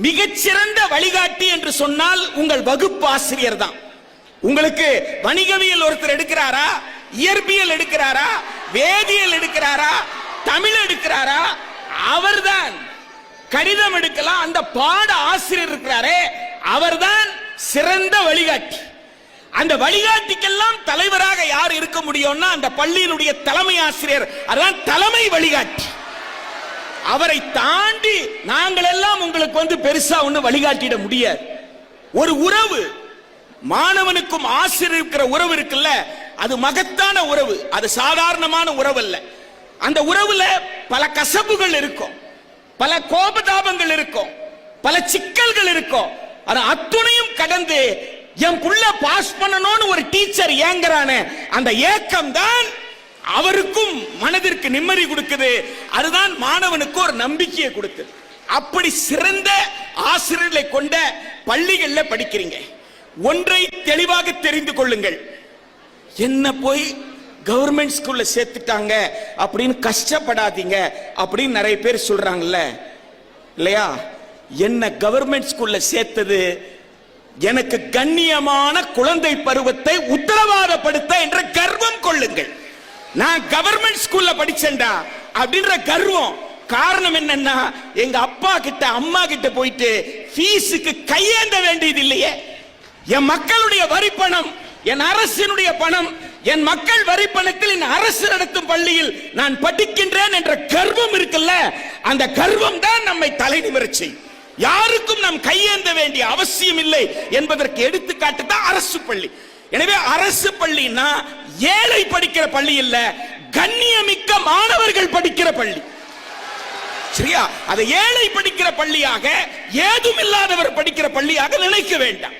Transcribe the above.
மிகச்சிறந்த வழிகாட்டி என்று சொன்னால் உங்கள் வகுப்பு ஆசிரியர் தான். உங்களுக்கு வணிகவியல் ஒருத்தர் எடுக்கிறாரா, இயற்பியல் எடுக்கிறாரா, வேதியியல் எடுக்கிறாரா, தமிழ் எடுக்கிறாரா, அவர்தான். கணிதம் எடுக்கலாம், அந்த பாட ஆசிரியர் இருக்கிறாரே அவர்தான் சிறந்த வழிகாட்டி. அந்த வழிகாட்டிக்கெல்லாம் தலைவராக யார் இருக்க முடியும்னா அந்த பள்ளியினுடைய தலைமை ஆசிரியர், அதான் தலைமை வழிகாட்டி. அவரை தாண்டி நாங்கள் எல்லாம் உங்களுக்கு பெருசா ஒண்ணு வழிகாட்டிட முடியாது. ஒரு உறவு, மாணவனுக்கும் ஆசிரியர் இருக்கிற உறவு இருக்குல்ல, அது மகத்தான உறவு, அது சாதாரணமான உறவு அல்ல. அந்த உறவுல பல கசப்புகள் இருக்கும், பல கோபதாபங்கள் இருக்கும், பல சிக்கல்கள் இருக்கும். ஆனா அத்துணையும் கடந்து என் புள்ள பாஸ் பண்ணணும்னு ஒரு டீச்சர் ஏங்குறானே, அந்த ஏக்கம் தான் அவருக்கும் மனதிற்கு நிம்மதி கொடுக்குது. அதுதான் மாணவனுக்கு ஒரு நம்பிக்கையை கொடுக்குது. அப்படி சிறந்த ஆசிரியர்களை கொண்ட பள்ளிகள்ல படிக்கிறீங்க. ஒன்றை தெளிவாக தெரிந்து கொள்ளுங்கள், என்ன போய் கவர்மெண்ட் ஸ்கூல்ல சேர்த்துட்டாங்க அப்படின்னு கஷ்டப்படாதீங்க அப்படின்னு நிறைய பேர் சொல்றாங்கல்ல, இல்லையா? என்ன கவர்மெண்ட் ஸ்கூல்ல சேர்த்தது எனக்கு கண்ணியமான குழந்தை பருவத்தை உத்தரவாதப்படுத்த என்ற கர்வம் கொள்ளுங்கள். நான் கவர்மெண்ட் ஸ்கூல்ல படிச்சேன்டா அப்படின்ற கர்வம். காரணம் என்னன்னா, எங்க அப்பா கிட்ட அம்மா கிட்ட போயிட்டு ஃபீஸுக்கு கையேந்த வேண்டியது இல்லையே. என் மக்களுடைய வரி பணம், என் அரசினுடைய பணம், என் மக்கள் வரி பணத்தில் என் அரசு நடத்தும் பள்ளியில் நான் படிக்கின்றேன் என்ற கர்வம் இருக்குல்ல, அந்த கர்வம் தான் நம்மை தலை நிமிரச் செய்யும். யாருக்கும் நாம் கையேந்த வேண்டிய அவசியம் இல்லை என்பதற்கு எடுத்துக்காட்டு தான் அரசு பள்ளி. எனவே அரசு பள்ளினா ஏழை படிக்கிற பள்ளி இல்ல, கண்ணியமிக்க மாணவர்கள் படிக்கிற பள்ளி. சரியா? அதை ஏழை படிக்கிற பள்ளியாக, ஏதும் இல்லாதவர் படிக்கிற பள்ளியாக நினைக்க வேண்டாம்.